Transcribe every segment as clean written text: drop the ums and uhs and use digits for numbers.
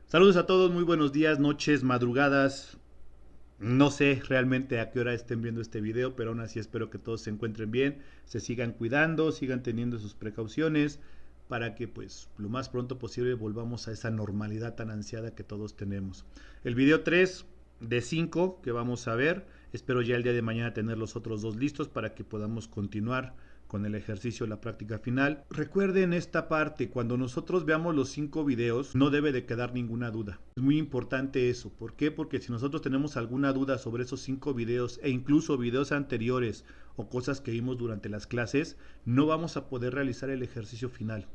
Saludos a todos, muy buenos días, noches, madrugadas. No sé realmente a qué hora estén viendo este video, pero aún así espero que todos se encuentren bien, se sigan cuidando, sigan teniendo sus precauciones para que pues lo más pronto posible volvamos a esa normalidad tan ansiada que todos tenemos. El video 3 de 5 que vamos a ver, espero ya el día de mañana tener los otros dos listos para que podamos continuar con el ejercicio, la práctica final. Recuerden esta parte, cuando nosotros veamos los 5 videos, no debe de quedar ninguna duda. Es muy importante eso. ¿Por qué? Porque si nosotros tenemos alguna duda sobre esos 5 videos e incluso videos anteriores o cosas que vimos durante las clases, no vamos a poder realizar el ejercicio final.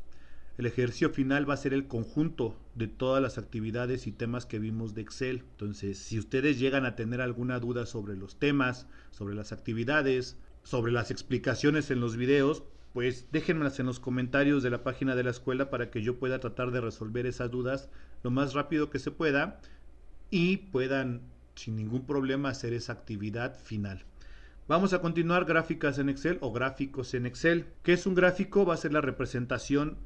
El ejercicio final va a ser el conjunto de todas las actividades y temas que vimos de Excel. Entonces, si ustedes llegan a tener alguna duda sobre los temas, sobre las actividades, sobre las explicaciones en los videos, pues déjenmelas en los comentarios de la página de la escuela para que yo pueda tratar de resolver esas dudas lo más rápido que se pueda y puedan sin ningún problema hacer esa actividad final. Vamos a continuar gráficas en Excel o gráficos en Excel. ¿Qué es un gráfico? Va a ser la representación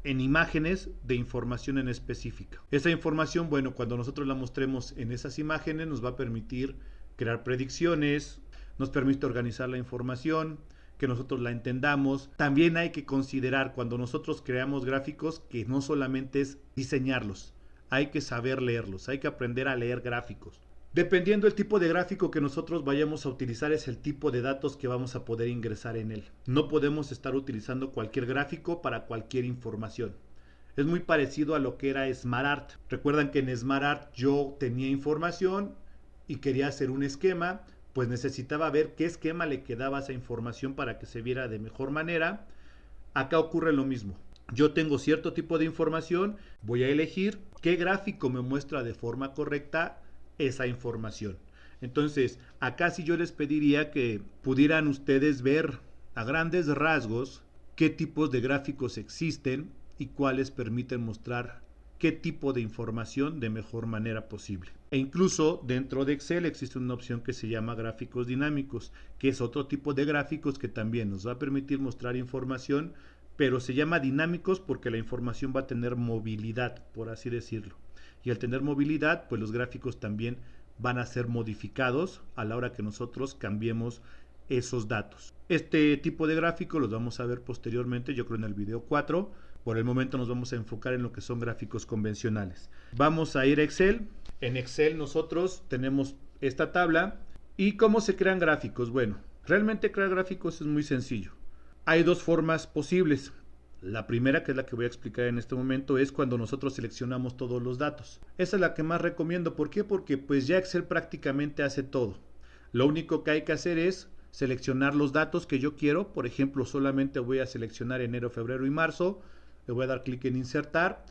en imágenes de información en específica. Esa información, bueno, cuando nosotros la mostremos en esas imágenes nos va a permitir crear predicciones, nos permite organizar la información, que nosotros la entendamos. También hay que considerar cuando nosotros creamos gráficos que no solamente es diseñarlos, hay que saber leerlos, hay que aprender a leer gráficos. Dependiendo del tipo de gráfico que nosotros vayamos a utilizar es el tipo de datos que vamos a poder ingresar en él. No podemos estar utilizando cualquier gráfico para cualquier información. Es muy parecido a lo que era SmartArt. Recuerdan que en SmartArt yo tenía información y quería hacer un esquema, pues necesitaba ver qué esquema le quedaba a esa información para que se viera de mejor manera. Acá ocurre lo mismo. Yo tengo cierto tipo de información, voy a elegir qué gráfico me muestra de forma correcta esa información. Entonces, acá sí yo les pediría que pudieran ustedes ver a grandes rasgos qué tipos de gráficos existen y cuáles permiten mostrar qué tipo de información de mejor manera posible. E incluso dentro de Excel existe una opción que se llama gráficos dinámicos, que es otro tipo de gráficos que también nos va a permitir mostrar información, pero se llama dinámicos porque la información va a tener movilidad, por así decirlo. Y al tener movilidad, pues los gráficos también van a ser modificados a la hora que nosotros cambiemos esos datos. Este tipo de gráfico los vamos a ver posteriormente, yo creo en el video 4. Por el momento nos vamos a enfocar en lo que son gráficos convencionales. Vamos a ir a Excel. En Excel nosotros tenemos esta tabla. ¿Y cómo se crean gráficos? Bueno, realmente crear gráficos es muy sencillo. Hay dos formas posibles. La primera, que es la que voy a explicar en este momento, es cuando nosotros seleccionamos todos los datos. Esa es la que más recomiendo. ¿Por qué? Porque pues ya Excel prácticamente hace todo. Lo único que hay que hacer es seleccionar los datos que yo quiero. Por ejemplo, solamente voy a seleccionar enero, febrero y marzo. Le voy a dar clic en insertar.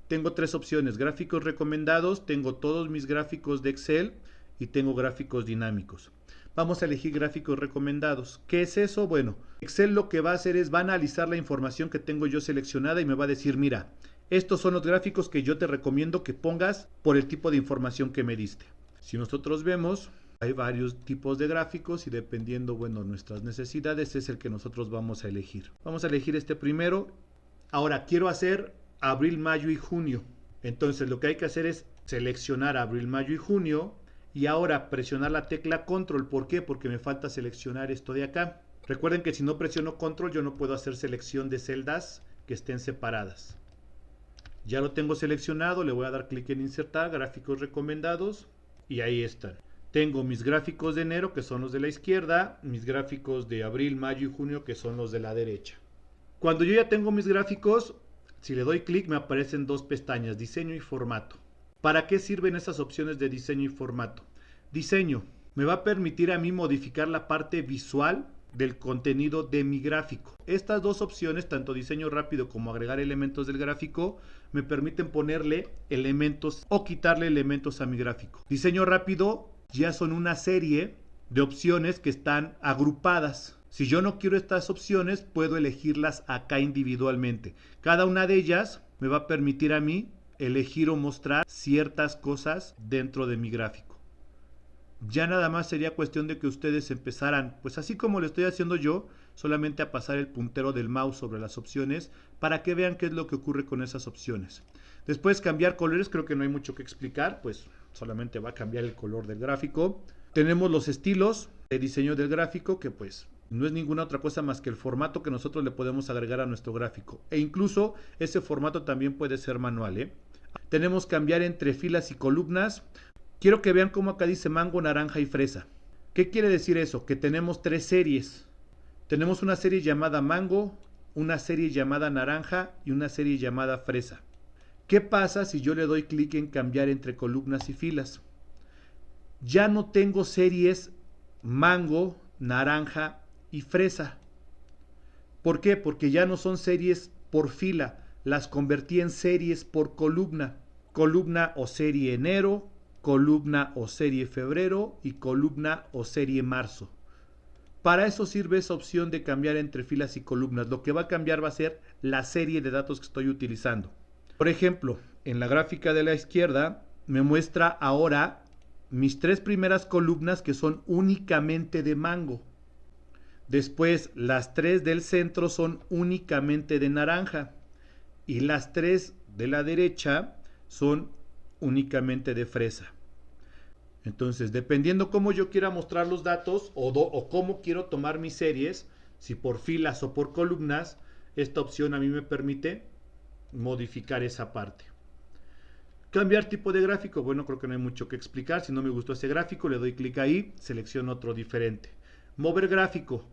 Tengo tres opciones: gráficos recomendados, tengo todos mis gráficos de Excel y tengo gráficos dinámicos. Vamos a elegir gráficos recomendados. ¿Qué es eso? Bueno, Excel lo que va a hacer es va a analizar la información que tengo yo seleccionada y me va a decir, mira, estos son los gráficos que yo te recomiendo que pongas por el tipo de información que me diste. Si nosotros vemos, hay varios tipos de gráficos y dependiendo, bueno, nuestras necesidades es el que nosotros vamos a elegir. Vamos a elegir este primero. Ahora quiero hacer abril, mayo y junio. Entonces lo que hay que hacer es seleccionar abril, mayo y junio y ahora presionar la tecla control. ¿Por qué? Porque me falta seleccionar esto de acá. Recuerden que si no presiono control yo no puedo hacer selección de celdas que estén separadas. Ya lo tengo seleccionado, le voy a dar clic en insertar, gráficos recomendados y ahí están. Tengo mis gráficos de enero que son los de la izquierda, mis gráficos de abril, mayo y junio que son los de la derecha. Cuando yo ya tengo mis gráficos, si le doy clic me aparecen dos pestañas, diseño y formato. ¿Para qué sirven esas opciones de diseño y formato? Diseño me va a permitir a mí modificar la parte visual del contenido de mi gráfico. Estas dos opciones, tanto diseño rápido como agregar elementos del gráfico, me permiten ponerle elementos o quitarle elementos a mi gráfico. Diseño rápido ya son una serie de opciones que están agrupadas. Si yo no quiero estas opciones, puedo elegirlas acá individualmente. Cada una de ellas me va a permitir a mí elegir o mostrar ciertas cosas dentro de mi gráfico. Ya nada más sería cuestión de que ustedes empezaran, pues así como lo estoy haciendo yo, solamente a pasar el puntero del mouse sobre las opciones para que vean qué es lo que ocurre con esas opciones. Después cambiar colores, creo que no hay mucho que explicar, pues solamente va a cambiar el color del gráfico. Tenemos los estilos de diseño del gráfico, que pues no es ninguna otra cosa más que el formato que nosotros le podemos agregar a nuestro gráfico. E incluso ese formato también puede ser manual, ¿eh? Tenemos cambiar entre filas y columnas. Quiero que vean cómo acá dice mango, naranja y fresa. ¿Qué quiere decir eso? Que tenemos tres series. Tenemos una serie llamada mango, una serie llamada naranja y una serie llamada fresa. ¿Qué pasa si yo le doy clic en cambiar entre columnas y filas? Ya no tengo series mango, naranja y fresa. ¿Por qué? Porque ya no son series por fila, las convertí en series por columna. Columna o serie enero, columna o serie febrero y columna o serie marzo. Para eso sirve esa opción de cambiar entre filas y columnas. Lo que va a cambiar va a ser la serie de datos que estoy utilizando. Por ejemplo, en la gráfica de la izquierda me muestra ahora mis tres primeras columnas que son únicamente de mango. Después las tres del centro son únicamente de naranja. Y las tres de la derecha son únicamente de fresa. Entonces, dependiendo cómo yo quiera mostrar los datos o cómo quiero tomar mis series, si por filas o por columnas, esta opción a mí me permite modificar esa parte. Cambiar tipo de gráfico, bueno, creo que no hay mucho que explicar. Si no me gustó ese gráfico, le doy clic ahí, selecciono otro diferente. Mover gráfico.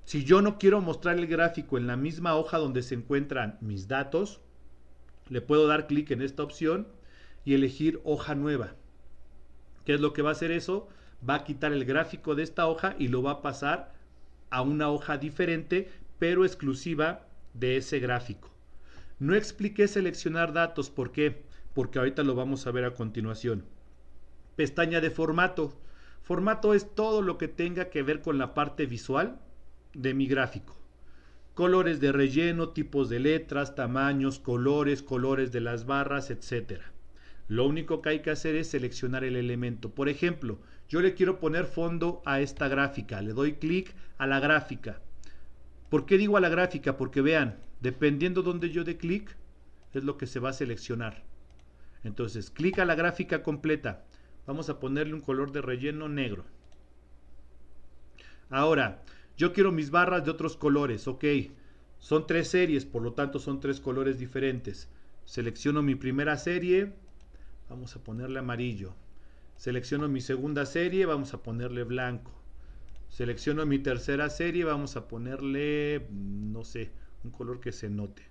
Si yo no quiero mostrar el gráfico en la misma hoja donde se encuentran mis datos, le puedo dar clic en esta opción y elegir hoja nueva. ¿Qué es lo que va a hacer eso? Va a quitar el gráfico de esta hoja y lo va a pasar a una hoja diferente, pero exclusiva de ese gráfico. No expliqué seleccionar datos, ¿por qué? Porque ahorita lo vamos a ver a continuación. Pestaña de formato. Formato es todo lo que tenga que ver con la parte visual de mi gráfico. Colores de relleno, tipos de letras, tamaños, colores de las barras, etcétera. Lo único que hay que hacer es seleccionar el elemento. Por ejemplo, yo le quiero poner fondo a esta gráfica. Le doy clic a la gráfica. ¿Por qué digo a la gráfica? Porque vean, dependiendo donde yo dé clic, es lo que se va a seleccionar. Entonces, clic a la gráfica completa. Vamos a ponerle un color de relleno negro. Ahora, yo quiero mis barras de otros colores. Ok, son tres series, por lo tanto son tres colores diferentes. Selecciono mi primera serie. Vamos a ponerle amarillo. Selecciono mi segunda serie, vamos a ponerle blanco. Selecciono mi tercera serie, vamos a ponerle, no sé, un color que se note.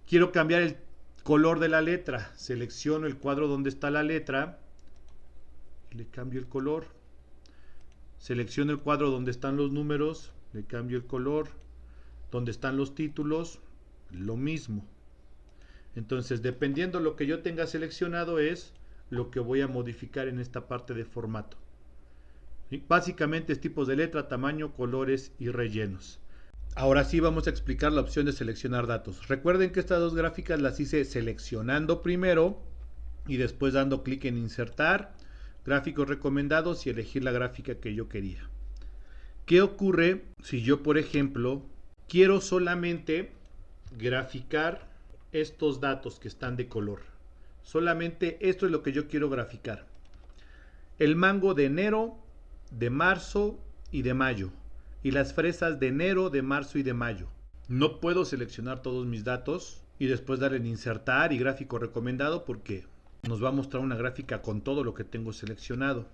Quiero cambiar el color de la letra. Selecciono el cuadro donde está la letra y le cambio el color. Selecciono el cuadro donde están los números, le cambio el color. Donde están los títulos, lo mismo. Entonces, dependiendo lo que yo tenga seleccionado es lo que voy a modificar en esta parte de formato. ¿Sí? Básicamente es tipos de letra, tamaño, colores y rellenos. Ahora sí vamos a explicar la opción de seleccionar datos. Recuerden que estas dos gráficas las hice seleccionando primero y después dando clic en insertar, gráficos recomendados y elegir la gráfica que yo quería. ¿Qué ocurre si yo, por ejemplo, quiero solamente graficar estos datos que están de color? Solamente esto es lo que yo quiero graficar. El mango de enero, de marzo y de mayo. Y las fresas de enero, de marzo y de mayo. No puedo seleccionar todos mis datos y después darle en insertar y gráfico recomendado porque nos va a mostrar una gráfica con todo lo que tengo seleccionado.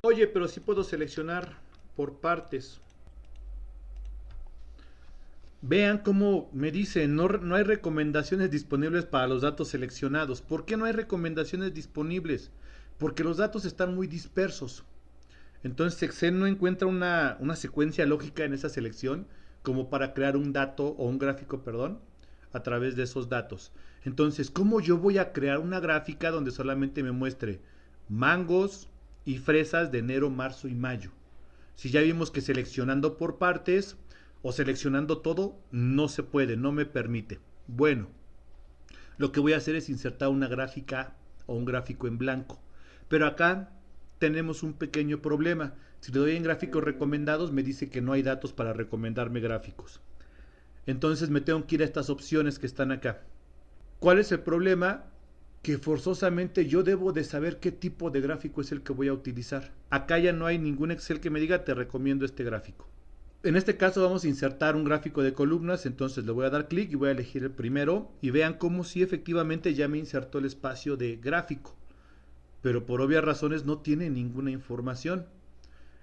Oye, pero sí puedo seleccionar por partes. Vean cómo me dice, no hay recomendaciones disponibles para los datos seleccionados. ¿Por qué no hay recomendaciones disponibles? Porque los datos están muy dispersos. Entonces Excel no encuentra una secuencia lógica en esa selección como para crear un dato o un gráfico, perdón, a través de esos datos. Entonces, ¿cómo yo voy a crear una gráfica donde solamente me muestre mangos y fresas de enero, marzo y mayo? Si ya vimos que seleccionando por partes o seleccionando todo, no se puede, no me permite. Bueno, lo que voy a hacer es insertar una gráfica o un gráfico en blanco. Pero acá tenemos un pequeño problema. Si le doy en gráficos recomendados, me dice que no hay datos para recomendarme gráficos. Entonces me tengo que ir a estas opciones que están acá. ¿Cuál es el problema? Que forzosamente yo debo de saber qué tipo de gráfico es el que voy a utilizar. Acá ya no hay ningún Excel que me diga te recomiendo este gráfico. En este caso vamos a insertar un gráfico de columnas, entonces le voy a dar clic y voy a elegir el primero y vean cómo si efectivamente ya me insertó el espacio de gráfico, pero por obvias razones no tiene ninguna información.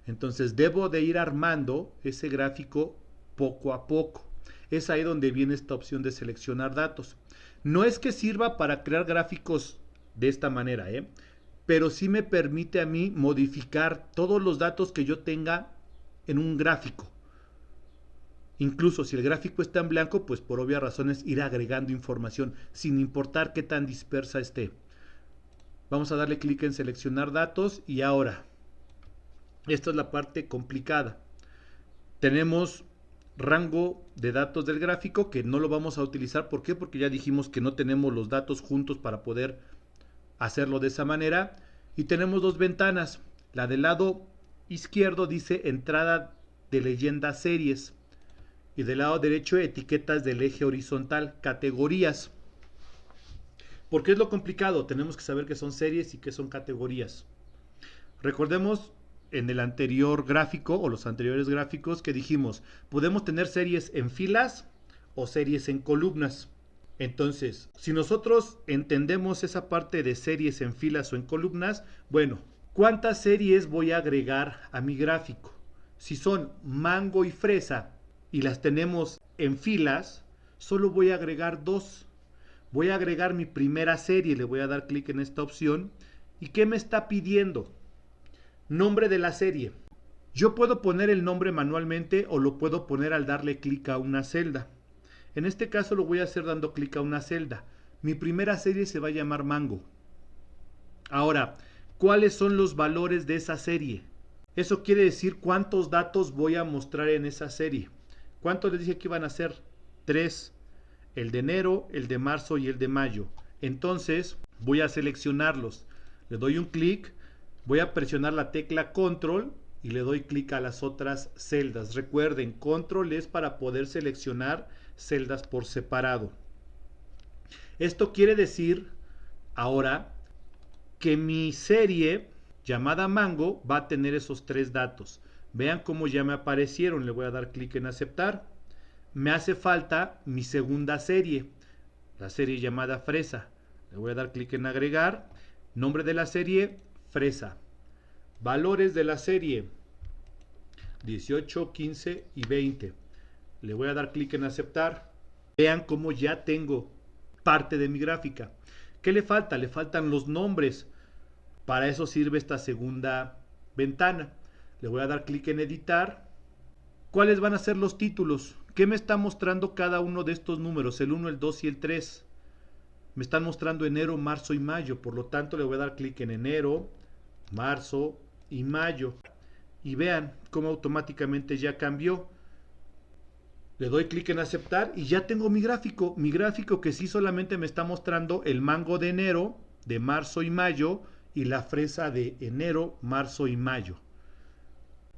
Entonces debo de ir armando ese gráfico poco a poco. Es ahí donde viene esta opción de seleccionar datos. No es que sirva para crear gráficos de esta manera, pero sí me permite a mí modificar todos los datos que yo tenga en un gráfico. Incluso si el gráfico está en blanco, pues por obvias razones ir agregando información sin importar qué tan dispersa esté. Vamos a darle clic en seleccionar datos y ahora, esta es la parte complicada. Tenemos rango de datos del gráfico que no lo vamos a utilizar. ¿Por qué? Porque ya dijimos que no tenemos los datos juntos para poder hacerlo de esa manera. Y tenemos dos ventanas. La del lado izquierdo dice entrada de leyenda series y del lado derecho etiquetas del eje horizontal, categorías. ¿Por qué es lo complicado? Tenemos que saber qué son series y qué son categorías. Recordemos en el anterior gráfico o los anteriores gráficos que dijimos, podemos tener series en filas o series en columnas. Entonces, si nosotros entendemos esa parte de series en filas o en columnas, bueno, ¿cuántas series voy a agregar a mi gráfico? Si son mango y fresa y las tenemos en filas, solo voy a agregar dos. Voy a agregar mi primera serie, le voy a dar clic en esta opción. ¿Y qué me está pidiendo? Nombre de la serie. Yo puedo poner el nombre manualmente o lo puedo poner al darle clic a una celda. En este caso lo voy a hacer dando clic a una celda. Mi primera serie se va a llamar Mango. Ahora, ¿cuáles son los valores de esa serie? Eso quiere decir cuántos datos voy a mostrar en esa serie. ¿Cuántos les dije que iban a ser? 3. El de enero, el de marzo y el de mayo. Entonces voy a seleccionarlos. Le doy un clic. Voy a presionar la tecla control y le doy clic a las otras celdas. Recuerden, control es para poder seleccionar celdas por separado. Esto quiere decir ahora que mi serie llamada Mango va a tener esos 3 datos. Vean cómo ya me aparecieron. Le voy a dar clic en aceptar. Me hace falta mi segunda serie, la serie llamada Fresa. Le voy a dar clic en agregar. Nombre de la serie, Fresa. Valores de la serie 18, 15 y 20. Le voy a dar clic en aceptar. Vean cómo ya tengo parte de mi gráfica. ¿Qué le falta? Le faltan los nombres. Para eso sirve esta segunda ventana. Le voy a dar clic en editar. ¿Cuáles van a ser los títulos? ¿Qué me está mostrando cada uno de estos números? El 1, el 2 y el 3. Me están mostrando enero, marzo y mayo. Por lo tanto, le voy a dar clic en enero, marzo y mayo. Y vean cómo automáticamente ya cambió. Le doy clic en aceptar y ya tengo mi gráfico. Mi gráfico que sí solamente me está mostrando el mango de enero, de marzo y mayo y la fresa de enero, marzo y mayo.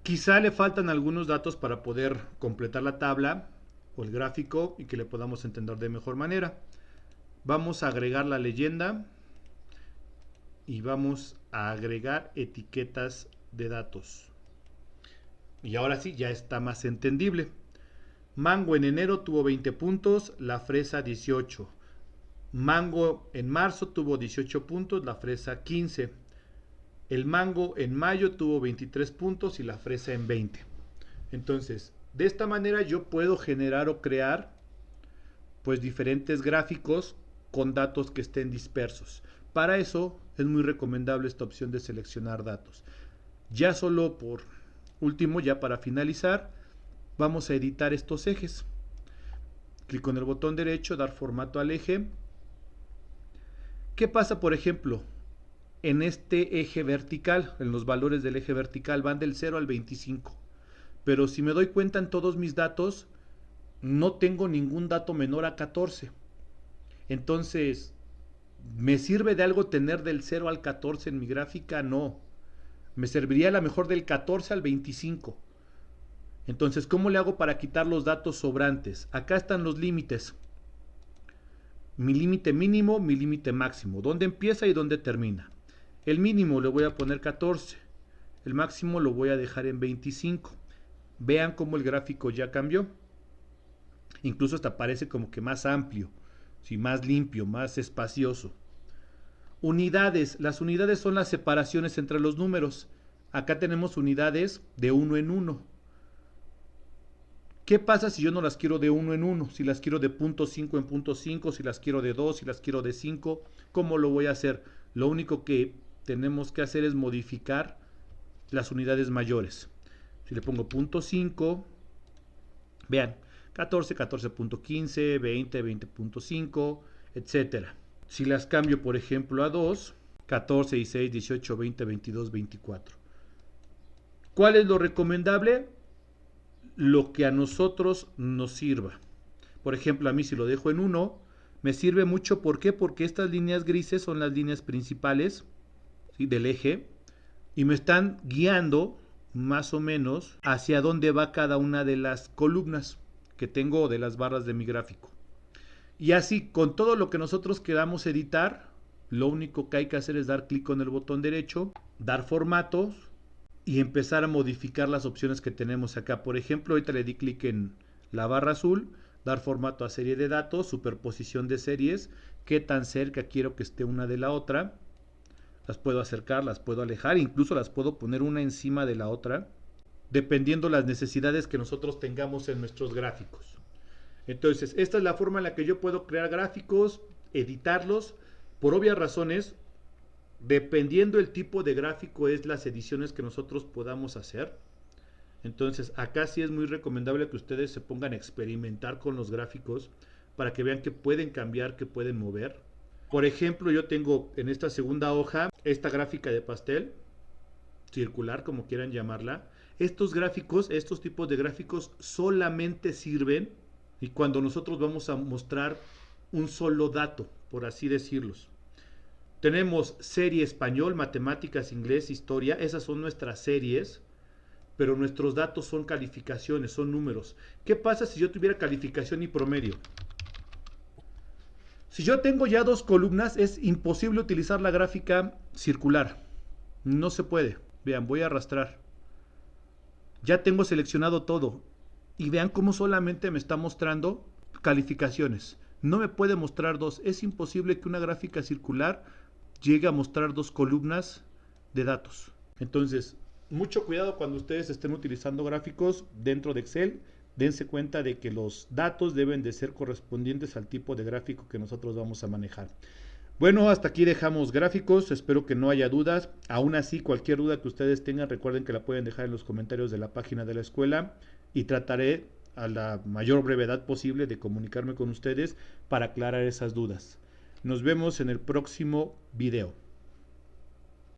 Quizá le faltan algunos datos para poder completar la tabla o el gráfico y que le podamos entender de mejor manera. Vamos a agregar la leyenda y vamos a agregar etiquetas de datos. Y ahora sí, ya está más entendible. Mango en enero tuvo 20 puntos, la fresa 18. Mango en marzo tuvo 18 puntos, la fresa 15. El mango en mayo tuvo 23 puntos y la fresa en 20. Entonces, de esta manera yo puedo generar o crear pues diferentes gráficos con datos que estén dispersos. Para eso es muy recomendable esta opción de seleccionar datos. Ya solo por último, ya para finalizar, vamos a editar estos ejes. Clic con el botón derecho, dar formato al eje. ¿Qué pasa, por ejemplo, en este eje vertical? En los valores del eje vertical van del 0 al 25. Pero si me doy cuenta en todos mis datos, no tengo ningún dato menor a 14. Entonces, ¿me sirve de algo tener del 0 al 14 en mi gráfica? No. Me serviría a lo mejor del 14 al 25. Entonces, ¿cómo le hago para quitar los datos sobrantes? Acá están los límites. Mi límite mínimo, mi límite máximo. ¿Dónde empieza y dónde termina? El mínimo le voy a poner 14. El máximo lo voy a dejar en 25. Vean cómo el gráfico ya cambió. Incluso hasta parece como que más amplio, ¿sí? Más limpio, más espacioso. Unidades. Las unidades son las separaciones entre los números. Acá tenemos unidades de 1 en 1. ¿Qué pasa si yo no las quiero de 1 en 1? Si las quiero de 0.5 en 0.5, si las quiero de 2, si las quiero de 5, ¿cómo lo voy a hacer? Lo único que tenemos que hacer es modificar las unidades mayores. Si le pongo 0.5, vean, 14, 14.15, 20, 20.5, etcétera. Si las cambio, por ejemplo, a 2, 14, 16, 18, 20, 22, 24. ¿Cuál es lo recomendable? Lo que a nosotros nos sirva. Por ejemplo, a mí si lo dejo en 1, me sirve mucho. ¿Por qué? Porque estas líneas grises son las líneas principales, ¿sí?, del eje, y me están guiando más o menos hacia dónde va cada una de las columnas que tengo de las barras de mi gráfico. Y así, con todo lo que nosotros queramos editar, lo único que hay que hacer es dar clic con el botón derecho, dar formatos y empezar a modificar las opciones que tenemos acá. Por ejemplo, ahorita le di clic en la barra azul, dar formato a serie de datos, superposición de series, qué tan cerca quiero que esté una de la otra. Las puedo acercar, las puedo alejar, incluso las puedo poner una encima de la otra, dependiendo las necesidades que nosotros tengamos en nuestros gráficos. Entonces, esta es la forma en la que yo puedo crear gráficos, editarlos. Por obvias razones, dependiendo el tipo de gráfico es las ediciones que nosotros podamos hacer. Entonces acá sí es muy recomendable que ustedes se pongan a experimentar con los gráficos para que vean que pueden cambiar, que pueden mover. Por ejemplo, yo tengo en esta segunda hoja esta gráfica de pastel, circular, como quieran llamarla. Estos gráficos, estos tipos de gráficos solamente sirven y cuando nosotros vamos a mostrar un solo dato, por así decirlos. Tenemos serie español, matemáticas, inglés, historia. Esas son nuestras series, pero nuestros datos son calificaciones, son números. ¿Qué pasa si yo tuviera calificación y promedio? Si yo tengo ya dos columnas, es imposible utilizar la gráfica circular. No se puede. Vean, voy a arrastrar. Ya tengo seleccionado todo. Y vean cómo solamente me está mostrando calificaciones. No me puede mostrar dos. Es imposible que una gráfica circular llegue a mostrar dos columnas de datos. Entonces, mucho cuidado cuando ustedes estén utilizando gráficos dentro de Excel. Dense cuenta de que los datos deben de ser correspondientes al tipo de gráfico que nosotros vamos a manejar. Bueno, hasta aquí dejamos gráficos. Espero que no haya dudas. Aún así, cualquier duda que ustedes tengan, recuerden que la pueden dejar en los comentarios de la página de la escuela y trataré a la mayor brevedad posible de comunicarme con ustedes para aclarar esas dudas. Nos vemos en el próximo video.